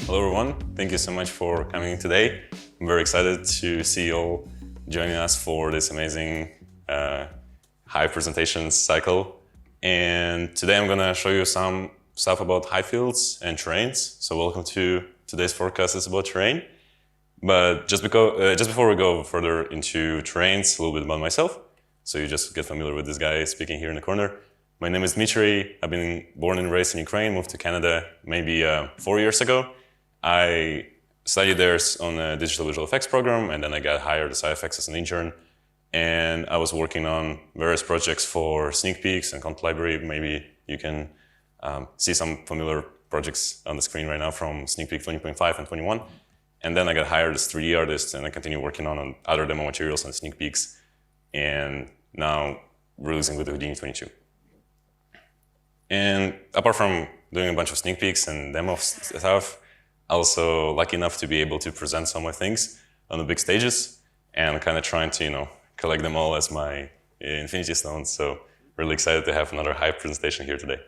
Hello everyone, thank you so much for coming today. I'm very excited to see you all joining us for this amazing Hive presentations cycle. And today I'm gonna show you some stuff about Highfields and terrains. So welcome to today's forecast is about terrain. But just before we go further into terrains, a little bit about myself. So you just get familiar with this guy speaking here in the corner. My name is Dmitrii. I've been born and raised in Ukraine, moved to Canada maybe 4 years ago. I studied there on a digital visual effects program, and then I got hired at SideFX as an intern. And I was working on various projects for sneak peeks and content library. Maybe you can see some familiar projects on the screen right now from sneak peek 20.5 and 21. And then I got hired as 3D artist, and I continue working on other demo materials and sneak peeks, and now releasing with the Houdini 22. And apart from doing a bunch of sneak peeks and demo stuff, also lucky enough to be able to present some of my things on the big stages, and kind of trying to, collect them all as my Infinity Stones. So really excited to have another Hive presentation here today.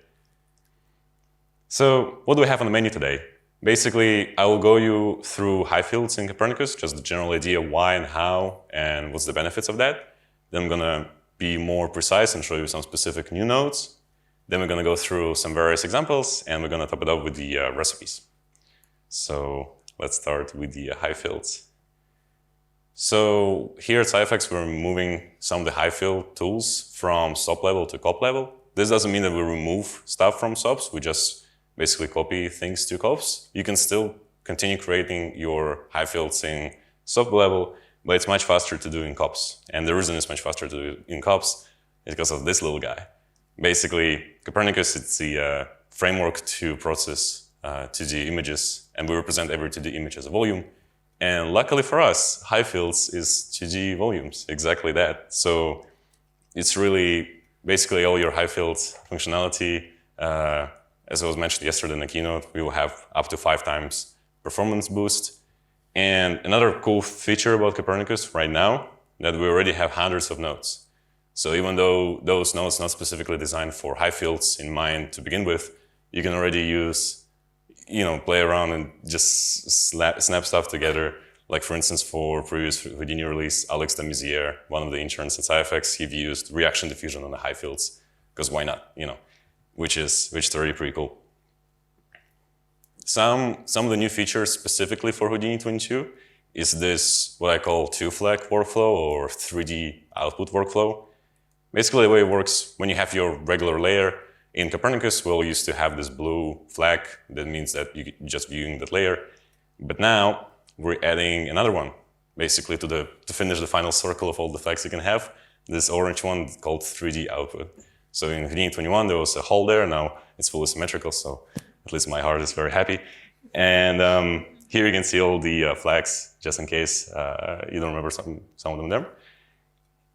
So what do we have on the menu today? Basically, I will go you through Highfields in Copernicus, just the general idea why and how and what's the benefits of that. Then I'm gonna be more precise and show you some specific new nodes. Then we're gonna go through some various examples, and we're gonna top it up with the recipes. So let's start with the Highfields. So here at SideFX, we're moving some of the Highfield tools from SOP level to COP level. This doesn't mean that we remove stuff from SOPs. We just basically copy things to COPs. You can still continue creating your Highfields in SOP level, but it's much faster to do in COPs. And the reason it's much faster to do in COPs is because of this little guy. Basically, Copernicus, it's the framework to process 2D images, and we represent every 2D image as a volume. And luckily for us, Highfields is 2D volumes, exactly that. So it's really basically all your Highfields functionality. As I was mentioned yesterday in the keynote, we will have up to 5 times performance boost. And another cool feature about Copernicus right now, that we already have hundreds of nodes. So even though those nodes not specifically designed for Highfields in mind to begin with, you can already use play around and just snap stuff together. Like for instance, for previous Houdini release, Alex Damizier, one of the interns at SideFX, he used reaction diffusion on the Highfields, because why not, which is already pretty cool. Some of the new features specifically for Houdini 22 is this, what I call 2-flag workflow or 3D output workflow. Basically the way it works, when you have your regular layer, in Copernicus, we'll used to have this blue flag. That means that you're just viewing that layer. But now we're adding another one, basically to finish the final circle of all the flags you can have. This orange one called 3D output. So in Houdini 21, there was a hole there. Now it's fully symmetrical, so at least my heart is very happy. And here you can see all the flags, just in case you don't remember some of them there.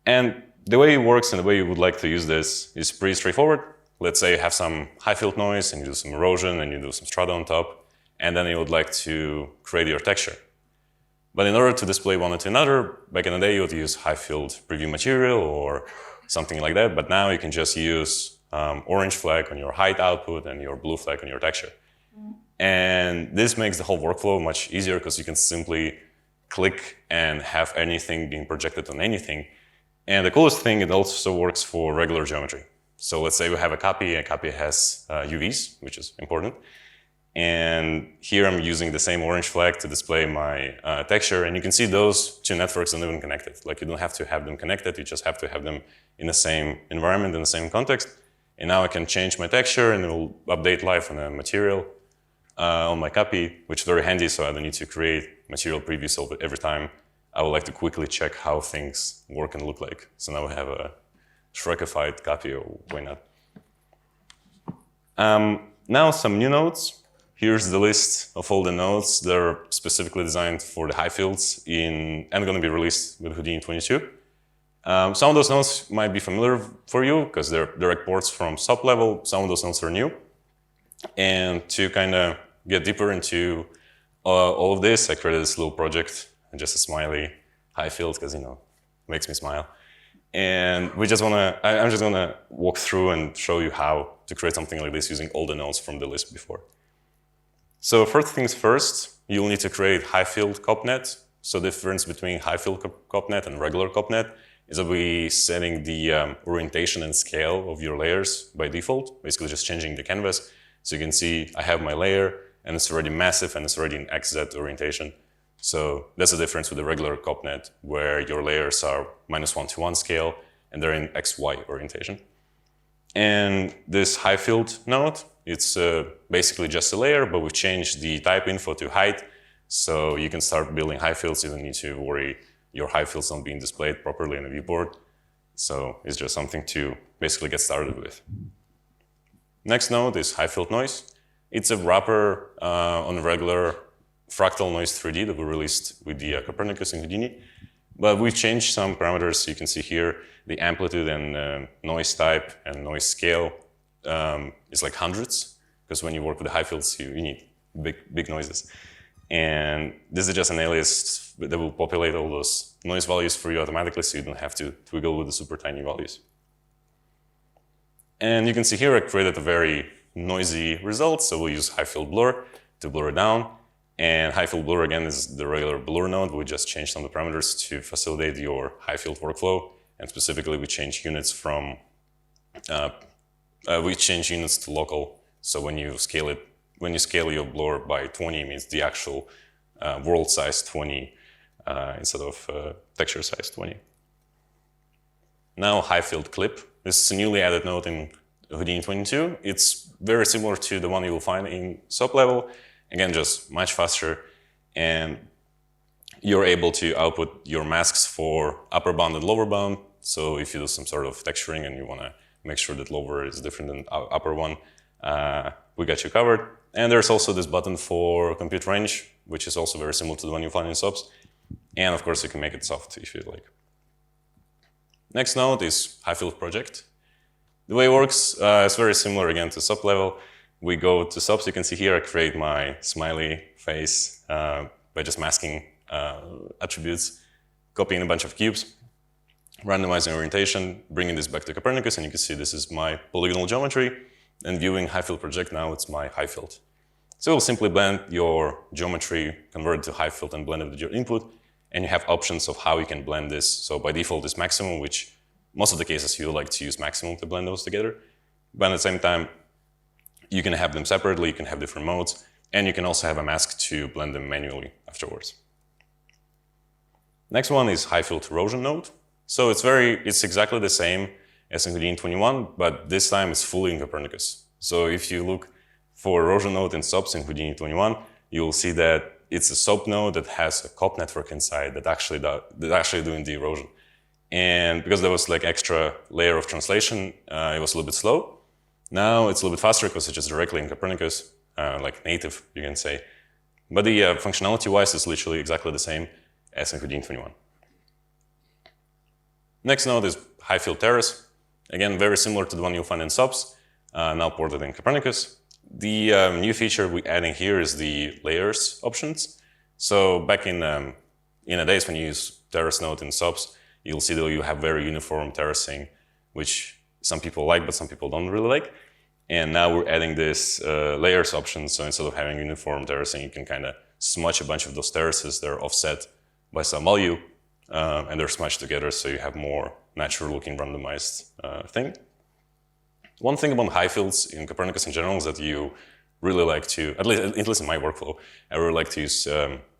And the way it works and the way you would like to use this is pretty straightforward. Let's say you have some Highfield noise and you do some erosion and you do some strata on top, and then you would like to create your texture. But in order to display one into another, back in the day you would use Highfield preview material or something like that, but now you can just use orange flag on your height output and your blue flag on your texture. And this makes the whole workflow much easier because you can simply click and have anything being projected on anything. And the coolest thing, it also works for regular geometry. So let's say we have a copy has UVs, which is important. And here I'm using the same orange flag to display my texture. And you can see those two networks aren't even connected. Like you don't have to have them connected, you just have to have them in the same environment, in the same context. And now I can change my texture and it will update live on a material on my copy, which is very handy, so I don't need to create material previews every time. I would like to quickly check how things work and look like. So now we have a Shrekified copy, or why not? Now some new nodes. Here's the list of all the nodes that are specifically designed for the Highfields and going to be released with Houdini 22. Some of those nodes might be familiar for you because they're direct ports from SOP level. Some of those nodes are new. And to kind of get deeper into all of this, I created this little project and just a smiley Highfield because, it makes me smile. And I'm just gonna walk through and show you how to create something like this using all the nodes from the list before. So first things first, you'll need to create Highfield COPnet. So the difference between Highfield COPnet and regular COPnet is that we're setting the orientation and scale of your layers by default, basically just changing the canvas. So you can see I have my layer and it's already massive and it's already in XZ orientation. So that's the difference with the regular COPnet, where your layers are -1 to 1 scale and they're in XY orientation. And this Highfield node, it's basically just a layer, but we've changed the type info to height. So you can start building Highfields. You don't need to worry your Highfields not being displayed properly in the viewport. So it's just something to basically get started with. Next node is Highfield noise. It's a wrapper on a regular fractal noise 3D that we released with the Copernicus and Houdini. But we've changed some parameters. You can see here the amplitude and noise type and noise scale is like hundreds, because when you work with the Highfields, you need big noises. And this is just an alias that will populate all those noise values for you automatically, so you don't have to twiggle with the super tiny values. And you can see here I created a very noisy result, so we'll use Highfield blur to blur it down. And Highfield blur, again, is the regular blur node. We just changed some of the parameters to facilitate your Highfield workflow. And specifically, we changed units from, we changed units to local. So when you scale your blur by 20, it means the actual world size 20 instead of texture size 20. Now Highfield clip. This is a newly added node in Houdini 22. It's very similar to the one you will find in SOP level. Again, just much faster, and you're able to output your masks for upper bound and lower bound. So if you do some sort of texturing and you want to make sure that lower is different than upper one, we got you covered. And there's also this button for compute range, which is also very similar to the one you find in SOPs. And of course, you can make it soft if you like. Next node is Highfield project. The way it works is very similar again to SOP level. We go to SOPs. You can see here I create my smiley face by just masking attributes, copying a bunch of cubes, randomizing orientation, bringing this back to Copernicus, and you can see this is my polygonal geometry. And viewing Highfield project, now it's my Highfield. So we'll simply blend your geometry, convert it to Highfield, and blend it with your input. And you have options of how you can blend this. So by default is maximum, which most of the cases you like to use maximum to blend those together. But at the same time, you can have them separately, you can have different modes, and you can also have a mask to blend them manually afterwards. Next one is Highfield erosion node. So it's exactly the same as in Houdini 21, but this time it's fully in Copernicus. So if you look for erosion node in SOPs in Houdini 21, you'll see that it's a SOP node that has a COP network inside that actually doing the erosion. And because there was like extra layer of translation, it was a little bit slow. Now it's a little bit faster because it's just directly in Copernicus, like native, you can say. But the functionality-wise is literally exactly the same as in Houdini 21. Next node is Highfield Terrace. Again, very similar to the one you'll find in SOPs, now ported in Copernicus. The new feature we're adding here is the layers options. So back in the days when you use Terrace node in SOPs, you'll see that you have very uniform terracing, which some people like, but some people don't really like. And now we're adding this layers option. So instead of having uniform terracing, you can kind of smudge a bunch of those terraces. They're offset by some value, and they're smudged together, so you have more natural-looking randomized thing. One thing about Highfields in Copernicus in general is that you really like to, at least in my workflow, I really like to use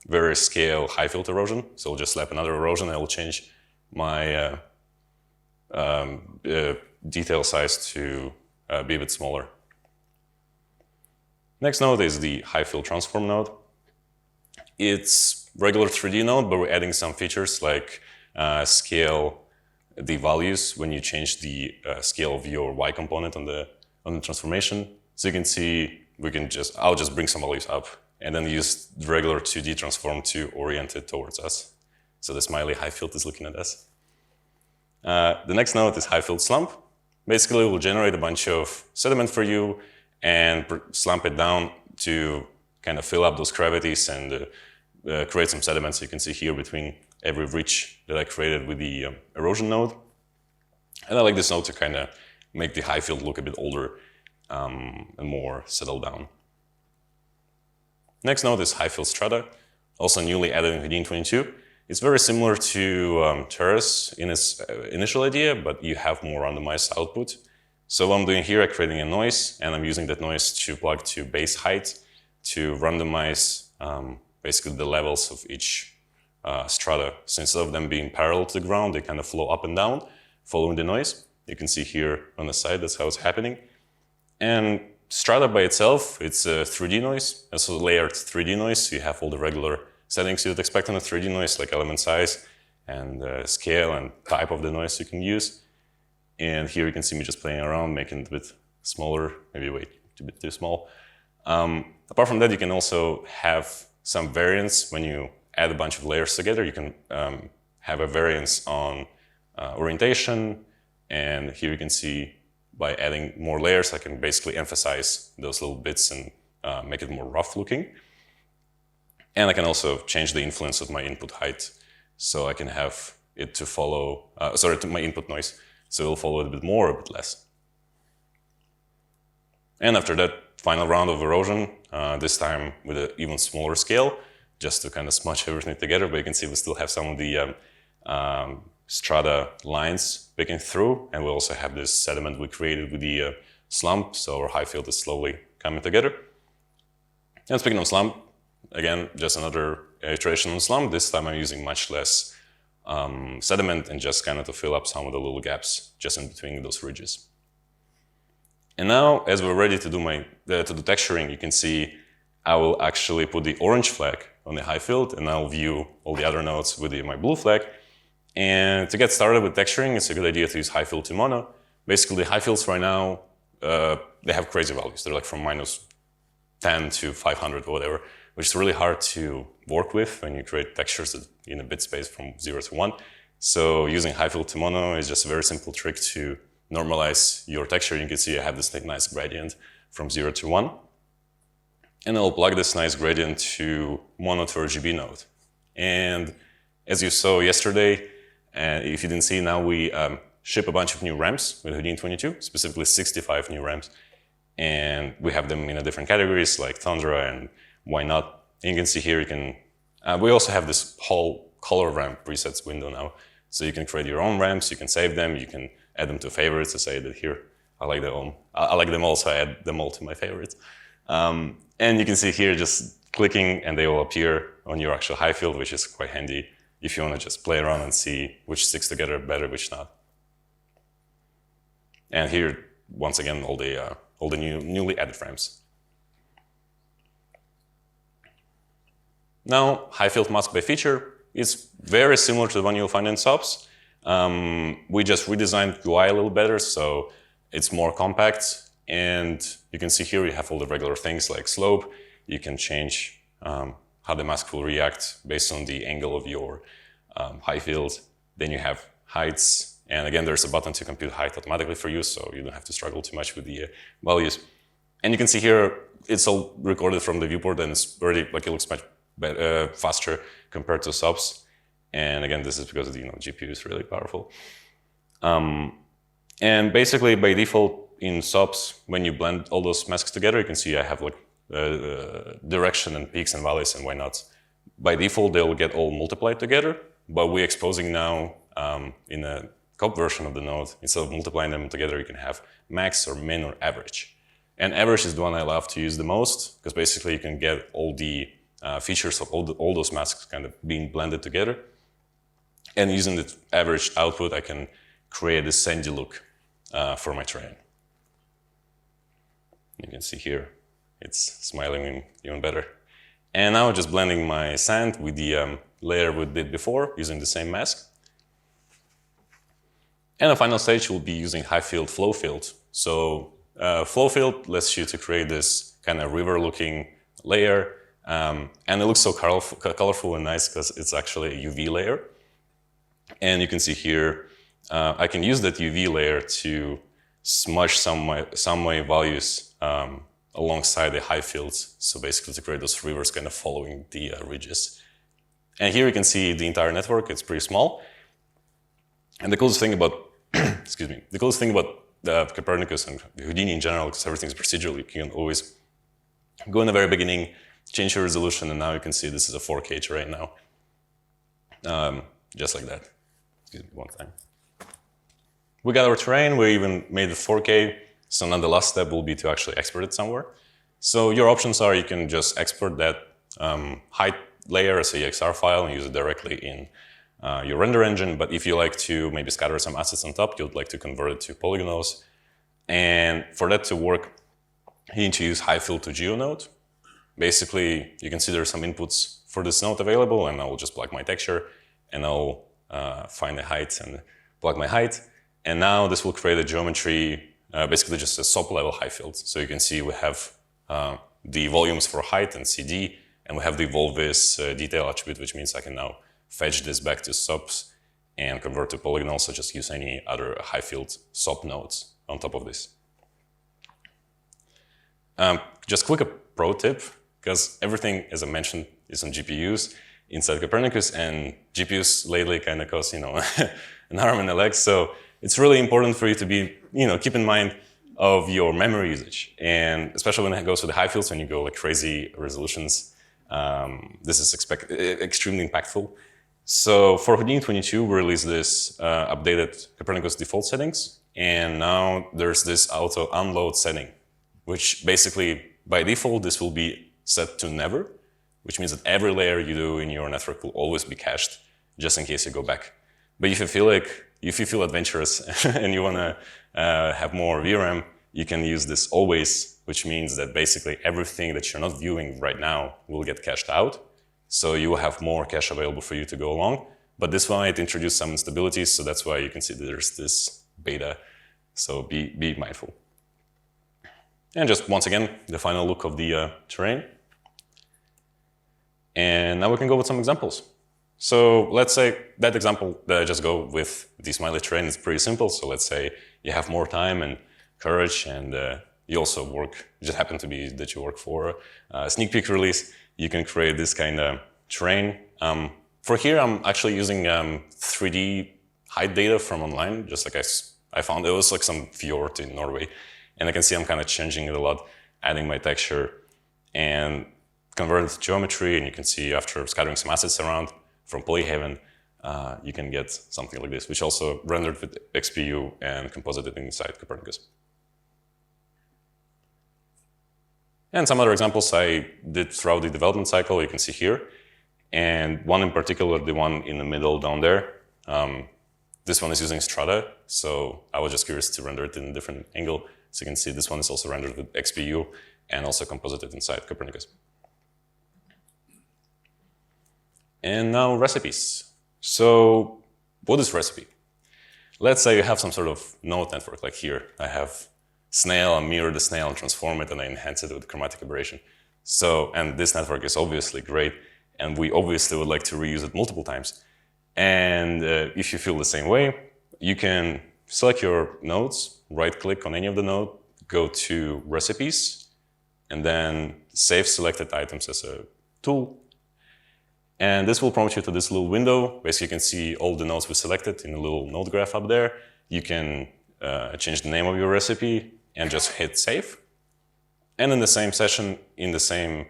very scale Highfield erosion. So I'll just slap another erosion, and I will change my detail size to be a bit smaller. Next node is the Highfield transform node. It's regular 3D node, but we're adding some features like scale the values when you change the scale of your Y component on the transformation. So you can see I'll just bring some values up and then use the regular 2D transform to orient it towards us. So the smiley Highfield is looking at us. The next node is Highfield slump. Basically, we'll generate a bunch of sediment for you and slump it down to kind of fill up those cavities and create some sediment. So you can see here between every ridge that I created with the erosion node. And I like this node to kind of make the Highfield look a bit older and more settled down. Next node is Highfield Strata, also newly added in Houdini 22. It's very similar to Terrace in its initial idea, but you have more randomized output. So what I'm doing here, I'm creating a noise, and I'm using that noise to plug to base height to randomize basically the levels of each strata. So instead of them being parallel to the ground, they kind of flow up and down, following the noise. You can see here on the side, that's how it's happening. And strata by itself, it's a 3D noise. It's a layered 3D noise. So you have all the regular settings you'd expect in a 3D noise, like element size and scale and type of the noise you can use. And here you can see me just playing around, making it a bit smaller, maybe way a bit too small. Apart from that, you can also have some variance when you add a bunch of layers together. You can have a variance on orientation, and here you can see by adding more layers, I can basically emphasize those little bits and make it more rough looking. And I can also change the influence of my input height, so I can have it to follow, to my input noise, so it'll follow it a bit more or a bit less. And after that final round of erosion, this time with an even smaller scale, just to kind of smudge everything together, but you can see we still have some of the strata lines picking through, and we also have this sediment we created with the slump, so our Highfield is slowly coming together. And speaking of slump, again, just another iteration on slump. This time I'm using much less sediment and just kind of to fill up some of the little gaps just in between those ridges. And now, as we're ready to do texturing, you can see I will actually put the orange flag on the Highfield, and I'll view all the other nodes with my blue flag. And to get started with texturing, it's a good idea to use Highfield to mono. Basically, the Highfields right now, they have crazy values. They're like from -10 to 500 or whatever, which is really hard to work with when you create textures in a bit space from 0 to 1. So using Highfield to mono is just a very simple trick to normalize your texture. You can see I have this nice gradient from 0 to 1. And I'll plug this nice gradient to mono to RGB node. And as you saw yesterday, and if you didn't see, now we ship a bunch of new RAMs with Houdini 22, specifically 65 new RAMs. And we have them in a different categories like Tundra and Why Not. And you can see here, we also have this whole color RAM presets window now. So you can create your own RAMs, you can save them, you can add them to favorites to say that here, I like them all, so I add them all to my favorites. And you can see here just clicking and they will appear on your actual Highfield, which is quite handy if you want to just play around and see which sticks together better, which not. And here, once again, all the newly added frames. Now, Highfield mask by feature is very similar to the one you'll find in SOPs. We just redesigned UI a little better, so it's more compact. And you can see here you have all the regular things like slope. You can change how the mask will react based on the angle of your Highfield. Then you have heights. And again, there's a button to compute height automatically for you, so you don't have to struggle too much with the values. And you can see here, it's all recorded from the viewport, and it's already, like, it looks much better, faster compared to SOPs. And again, this is because the GPU is really powerful. And basically, by default, in SOPs, when you blend all those masks together, you can see I have like direction and peaks and valleys and why not. By default, they'll get all multiplied together, but we're exposing now in a COP version of the node, instead of multiplying them together, you can have max or min or average. And average is the one I love to use the most, because basically you can get all the features of all those masks kind of being blended together. And using the averaged output, I can create a sandy look for my terrain. You can see here, it's smiling even better. And now just blending my sand with the layer we did before, using the same mask. And the final stage will be using Highfield flow field. So flow field lets you to create this kind of river-looking layer. And it looks so colorful and nice because it's actually a UV layer. And you can see here, I can use that UV layer to smudge some my values alongside the Highfields. So basically to create those rivers kind of following the ridges. And here you can see the entire network. It's pretty small. And the coolest thing about, excuse me, the coolest thing about Copernicus and Houdini in general, because everything's procedural, you can always go in the very beginning change your resolution, and now you can see this is a 4K terrain now. Just like that. Excuse me one time. We got our terrain, we even made it 4K, so now the last step will be to actually export it somewhere. So your options are you can just export that height layer as a EXR file and use it directly in your render engine, but if you like to maybe scatter some assets on top, you'd like to convert it to polygonals. And for that to work, you need to use Highfield to GeoNode. Basically, you can see there are some inputs for this node available, and I'll just plug my texture, and I'll find the height and plug my height. And now this will create a geometry, basically just a SOP level Highfield. So you can see we have the volumes for height and CD, and we have the evolve this detail attribute, which means I can now fetch this back to SOPs and convert to polygonals, so just use any other Highfield SOP nodes on top of this. Just quick a pro tip, because everything, as I mentioned, is on GPUs inside Copernicus, and GPUs lately kind of cost, an arm and a leg, so it's really important for you to be, keep in mind of your memory usage, and especially when it goes to the Highfields, when you go like crazy resolutions, this is extremely impactful. So for Houdini 22, we released this updated Copernicus default settings, and now there's this auto unload setting, which basically by default this will be set to never, which means that every layer you do in your network will always be cached, just in case you go back. But if you feel adventurous and you want to have more VRAM, you can use this always, which means that basically everything that you're not viewing right now will get cached out. So you will have more cache available for you to go along. But this one, it introduced some instabilities, so that's why you can see that there's this beta. So be mindful. And just once again, the final look of the terrain. And now we can go with some examples. So let's say that example that I just go with the smiley terrain is pretty simple. So let's say you have more time and courage, and you also just happen to be that you work for a sneak peek release. You can create this kind of terrain. For here, I'm actually using 3D height data from online, just like I found it was like some fjord in Norway. And I can see I'm kind of changing it a lot, adding my texture and convert it to geometry. And you can see after scattering some assets around from Polyhaven, you can get something like this, which also rendered with XPU and composited inside Copernicus. And some other examples I did throughout the development cycle, you can see here. And one in particular, the one in the middle down there, this one is using Strata. So I was just curious to render it in a different angle. So you can see this one is also rendered with XPU and also composited inside Copernicus. And now recipes. So what is recipe? Let's say you have some sort of node network, like here. I have snail, I mirror the snail and transform it, and I enhance it with chromatic aberration. So, and this network is obviously great, and we obviously would like to reuse it multiple times. And if you feel the same way, you can select your nodes, right-click on any of the node, go to recipes, and then save selected items as a tool. And this will prompt you to this little window. Basically, you can see all the nodes we selected in a little node graph up there. You can change the name of your recipe and just hit save. And in the same session, in the same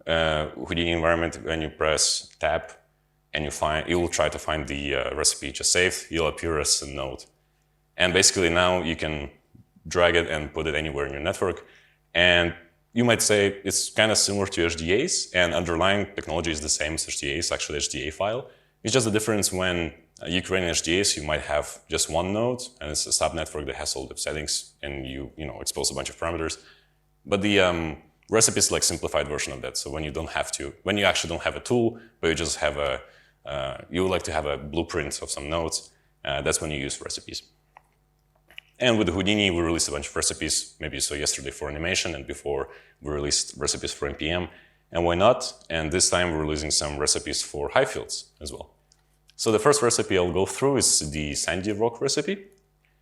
Houdini environment, when you press tab and you will try to find the recipe you just saved, you'll appear as a node. And basically now you can drag it and put it anywhere in your network. And you might say it's kind of similar to HDAs, and underlying technology is the same as HDA. It's actually HDA file. It's just the difference when you create an HDAs, you might have just one node, and it's a subnetwork that has all the settings, and you expose a bunch of parameters. But the recipe is like simplified version of that. So when you actually don't have a tool, but you just have you would like to have a blueprint of some nodes, that's when you use recipes. And with Houdini, we released a bunch of recipes, maybe you saw yesterday for animation, and before we released recipes for NPM. And why not? And this time we're releasing some recipes for Highfields as well. So the first recipe I'll go through is the Sandy Rock recipe.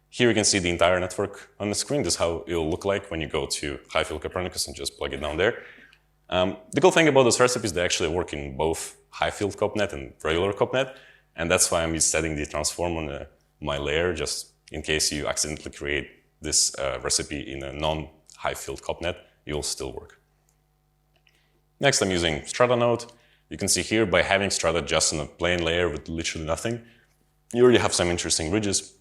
Here you can see the entire network on the screen. This is how it'll look like when you go to Highfield Copernicus and just plug it down there. The cool thing about those recipes, they actually work in both Highfield COPnet and regular COPnet. And that's why I'm setting the transform on my layer, just in case you accidentally create this recipe in a non-Highfield COPnet, it will still work. Next, I'm using Strata node. You can see here, by having Strata just on a plain layer with literally nothing, you already have some interesting ridges.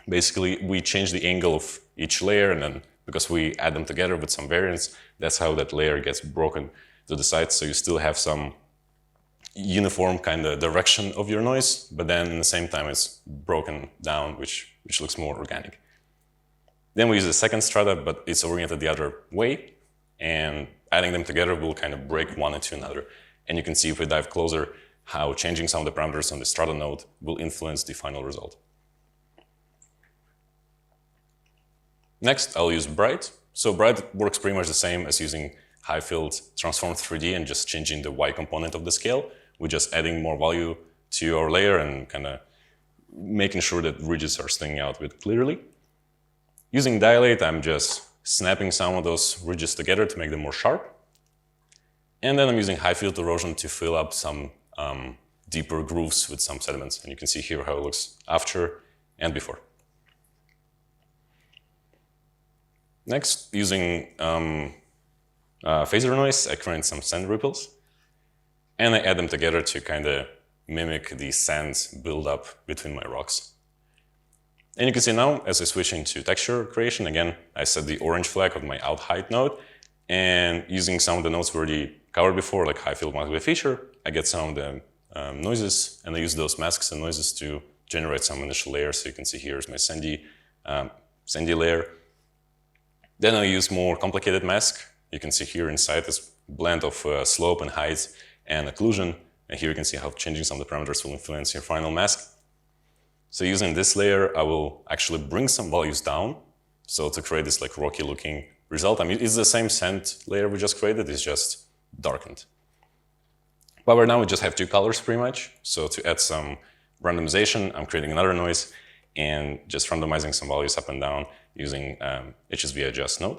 Basically, we change the angle of each layer, and then because we add them together with some variance, that's how that layer gets broken to the sides. So you still have some uniform kind of direction of your noise, but then at the same time it's broken down, which looks more organic. Then we use a second strata, but it's oriented the other way, and adding them together will kind of break one into another. And you can see if we dive closer how changing some of the parameters on the strata node will influence the final result. Next, I'll use Bright. So Bright works pretty much the same as using Highfield transformed 3D and just changing the Y component of the scale. We're just adding more value to our layer and kind of making sure that ridges are sticking out a bit clearly. Using Dilate, I'm just snapping some of those ridges together to make them more sharp. And then I'm using Highfield Erosion to fill up some deeper grooves with some sediments. And you can see here how it looks after and before. Next, using phaser noise, I create some sand ripples. And I add them together to kind of mimic the sand build-up between my rocks. And you can see now, as I switch into texture creation, again, I set the orange flag of my out height node, and using some of the nodes we already covered before, like Highfield multiple feature, I get some of the noises, and I use those masks and noises to generate some initial layers. So you can see here's my sandy layer. Then I use more complicated mask. You can see here inside this blend of slope and height and occlusion. And here you can see how changing some of the parameters will influence your final mask. So using this layer, I will actually bring some values down. So to create this like rocky looking result, I mean, it's the same sand layer we just created, it's just darkened. But right now we just have two colors pretty much. So to add some randomization, I'm creating another noise and just randomizing some values up and down using HSV adjust node.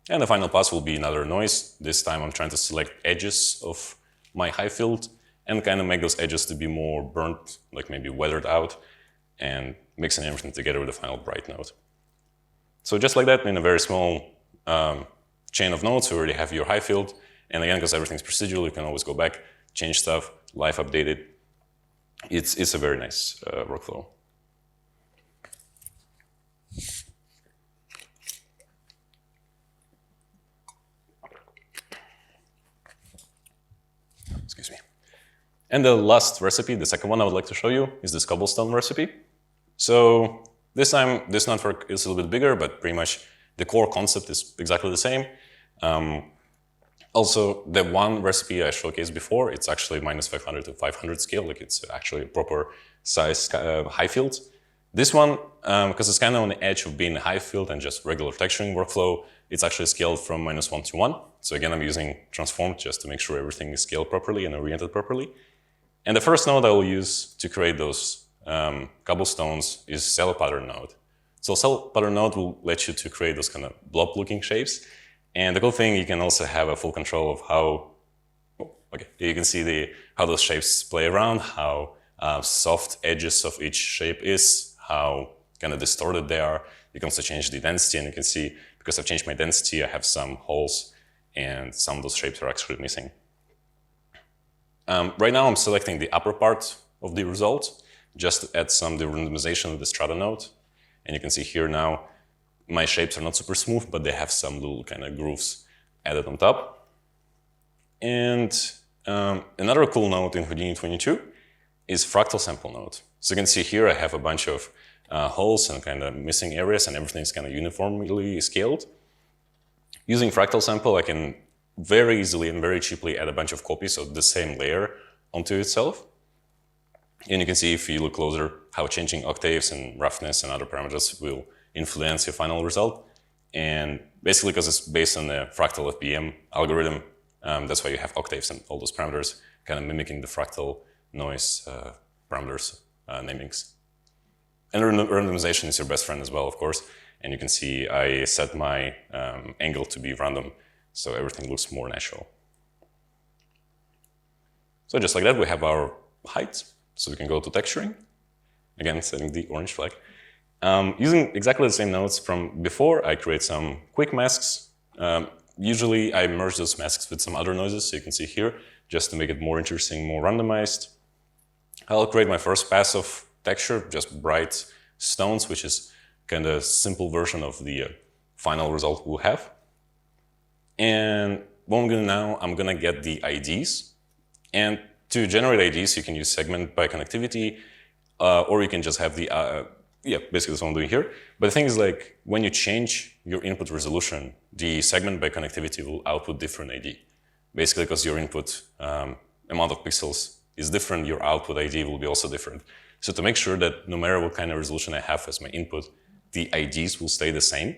And the final pass will be another noise. This time I'm trying to select edges of my Highfield and kind of make those edges to be more burnt, like maybe weathered out, and mixing everything together with the final bright node. So just like that, in a very small chain of nodes, you already have your Highfield. And again, because everything's procedural, you can always go back, change stuff, live update it. It's a very nice workflow. Excuse me. And the last recipe, the second one I would like to show you, is this cobblestone recipe. So this time, this network is a little bit bigger, but pretty much the core concept is exactly the same. Also, the one recipe I showcased before, it's actually -500 to 500 scale, like it's actually a proper size Highfield. This one, because it's kind of on the edge of being a Highfield and just regular texturing workflow, it's actually scaled from -1 to 1. So again, I'm using transformed just to make sure everything is scaled properly and oriented properly. And the first node I will use to create those cobblestones is cell pattern node. So cell pattern node will let you to create those kind of blob-looking shapes. And the cool thing, you can also have a full control of how, you can see how those shapes play around, how soft edges of each shape is, how kind of distorted they are. You can also change the density, and you can see, because I've changed my density, I have some holes, and some of those shapes are actually missing. Right now, I'm selecting the upper part of the result, just to add some randomization of the strata node. And you can see here now, my shapes are not super smooth, but they have some little kind of grooves added on top. And another cool node in Houdini 22 is fractal sample node. So you can see here I have a bunch of holes and kind of missing areas, and everything is kind of uniformly scaled. Using fractal sample, I can very easily and very cheaply add a bunch of copies of the same layer onto itself. And you can see, if you look closer, how changing octaves and roughness and other parameters will influence your final result. And basically, because it's based on the fractal FBM algorithm, that's why you have octaves and all those parameters, kind of mimicking the fractal noise parameters namings. And randomization is your best friend as well, of course. And you can see I set my angle to be random, so everything looks more natural. So just like that, we have our height. So we can go to texturing. Again, setting the orange flag. Using exactly the same nodes from before, I create some quick masks. Usually I merge those masks with some other noises, so you can see here, just to make it more interesting, more randomized. I'll create my first pass of texture, just bright stones, which is kind of a simple version of the final result we'll have. And what I'm gonna now, I'm gonna get the IDs. And to generate IDs, you can use segment by connectivity, or you can just have the, yeah, basically that's what I'm doing here. But the thing is, like, when you change your input resolution, the segment by connectivity will output different ID. Basically, because your input amount of pixels is different, your output ID will be also different. So to make sure that no matter what kind of resolution I have as my input, the IDs will stay the same,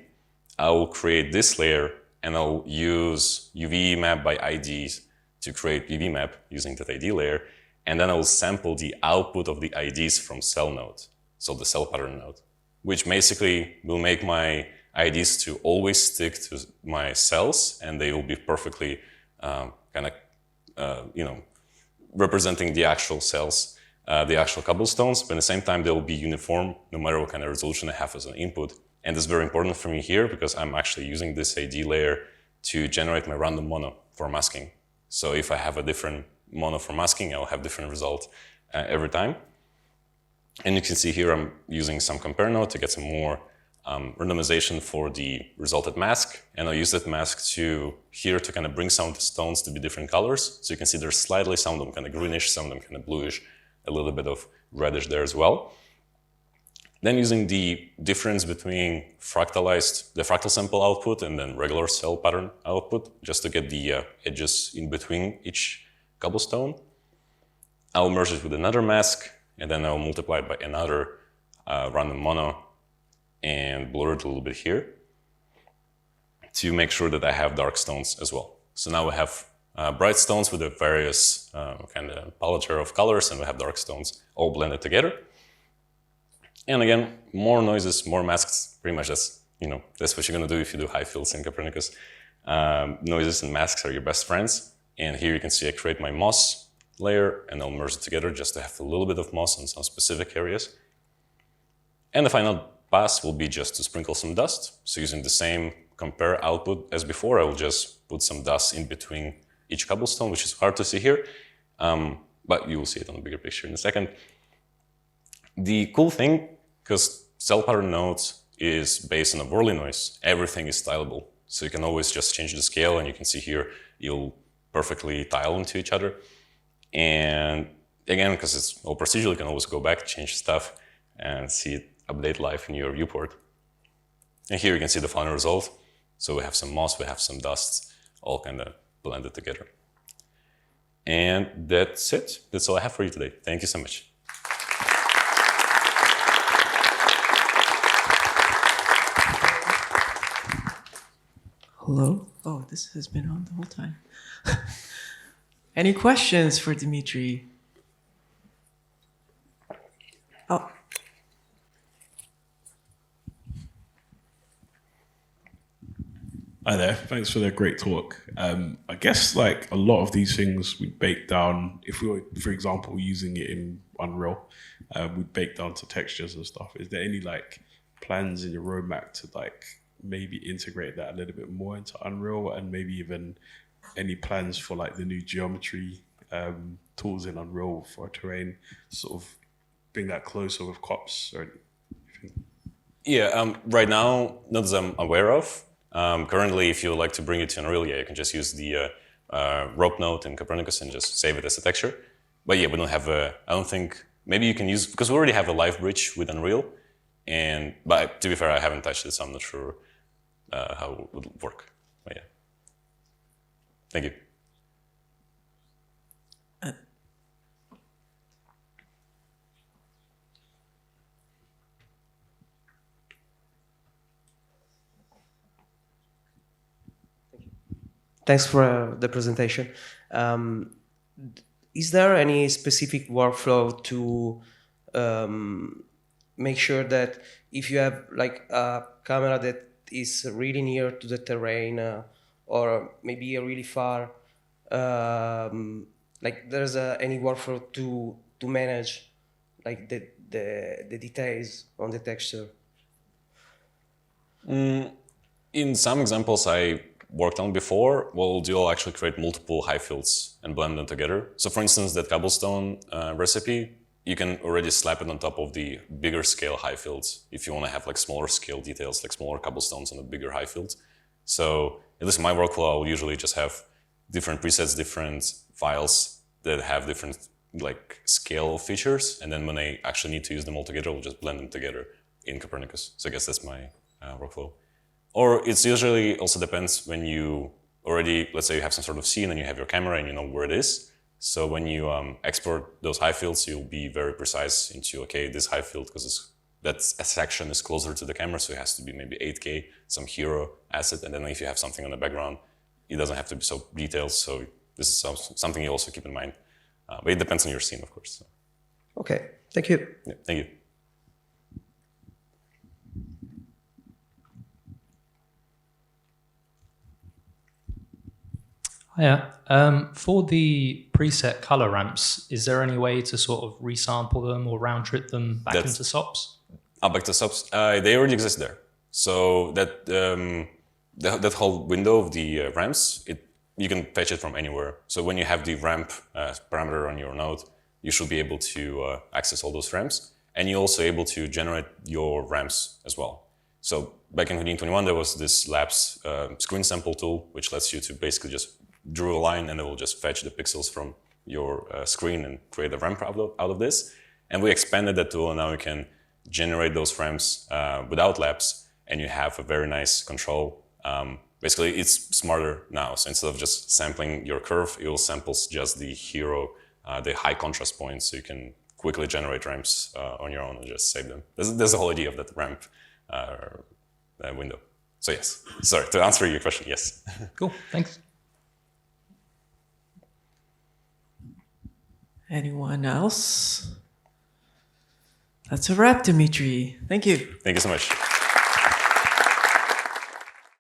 I will create this layer and I'll use UV map by IDs to create UV map using that ID layer. And then I will sample the output of the IDs from cell node, so the cell pattern node, which basically will make my IDs to always stick to my cells, and they will be perfectly representing the actual cells, the actual cobblestones, but at the same time, they will be uniform no matter what kind of resolution I have as an input. And it's very important for me here because I'm actually using this ID layer to generate my random mono for masking. So if I have a different mono for masking, I'll have different result every time. And you can see here I'm using some compare node to get some more randomization for the resulted mask. And I'll use that mask to here to kind of bring some of the stones to be different colors. So you can see there's slightly some of them kind of greenish, some of them kind of bluish, a little bit of reddish there as well. Then using the difference between the fractal sample output and then regular cell pattern output, just to get the edges in between each cobblestone. I'll merge it with another mask, and then I'll multiply it by another random mono and blur it a little bit here to make sure that I have dark stones as well. So now we have bright stones with the various kind of palette of colors, and we have dark stones all blended together. And again, more noises, more masks, pretty much that's what you're gonna do if you do Highfields in Copernicus. Noises and masks are your best friends. And here you can see I create my moss layer and I'll merge it together just to have a little bit of moss on some specific areas. And the final pass will be just to sprinkle some dust. So using the same compare output as before, I will just put some dust in between each cobblestone, which is hard to see here, but you will see it on the bigger picture in a second. The cool thing, because cell pattern nodes is based on a whirly noise, everything is tileable. So you can always just change the scale, and you can see here, you'll perfectly tile into each other. And again, because it's all procedural, you can always go back, change stuff, and see it update live in your viewport. And here you can see the final result. So we have some moss, we have some dust, all kind of blended together. And that's it. That's all I have for you today. Thank you so much. Hello? Oh, this has been on the whole time. Any questions for Dmitrii? Oh. Hi there, thanks for the great talk. I guess like a lot of these things we bake down, if we were, for example, using it in Unreal, we bake down to textures and stuff. Is there any like plans in your roadmap to like maybe integrate that a little bit more into Unreal, and maybe even any plans for like the new geometry tools in Unreal for terrain, sort of bring that closer with COPs or anything? Yeah, right now, not as I'm aware of. Currently, if you would like to bring it to Unreal, yeah, you can just use the rope node in Copernicus and just save it as a texture. But yeah, we don't have a, I don't think, maybe you can use, because we already have a live bridge with Unreal, but to be fair, I haven't touched it, so I'm not sure how it would work. But yeah. Thank you. Thanks for the presentation. Is there any specific workflow to make sure that if you have like a camera that is really near to the terrain or maybe really far, like there's any workflow to manage like the details on the texture? In some examples, I worked on before, what we'll do, I'll actually create multiple Highfields and blend them together. So for instance, that cobblestone recipe, you can already slap it on top of the bigger scale Highfields if you want to have like smaller scale details, like smaller cobblestones on a bigger Highfield. So at least in my workflow, I'll usually just have different presets, different files that have different like scale features. And then when I actually need to use them all together, I'll just blend them together in Copernicus. So I guess that's my workflow. Or it's usually also depends when you already, let's say you have some sort of scene and you have your camera and you know where it is. So when you export those Highfields, you'll be very precise into, okay, this Highfield, because that section is closer to the camera, so it has to be maybe 8K, some hero asset. And then if you have something on the background, it doesn't have to be so detailed. So this is something you also keep in mind. But it depends on your scene, of course. So. Okay, thank you. Yeah, thank you. Hiya. For the preset color ramps, is there any way to sort of resample them or round trip them back into SOPs? Back to SOPs. They already exist there. So that that whole window of the ramps, you can fetch it from anywhere. So when you have the ramp parameter on your node, you should be able to access all those ramps. And you're also able to generate your ramps as well. So back in Houdini 21, there was this Labs screen sample tool, which lets you to basically just draw a line and it will just fetch the pixels from your screen and create a ramp out of this. And we expanded that tool, and now you can generate those ramps without Labs, and you have a very nice control. Basically, it's smarter now. So instead of just sampling your curve, it will sample just the hero, the high contrast points, so you can quickly generate ramps on your own and just save them. There's the whole idea of that ramp window. So yes, sorry, to answer your question, yes. Cool, thanks. Anyone else? That's a wrap, Dmitrii. Thank you. Thank you so much.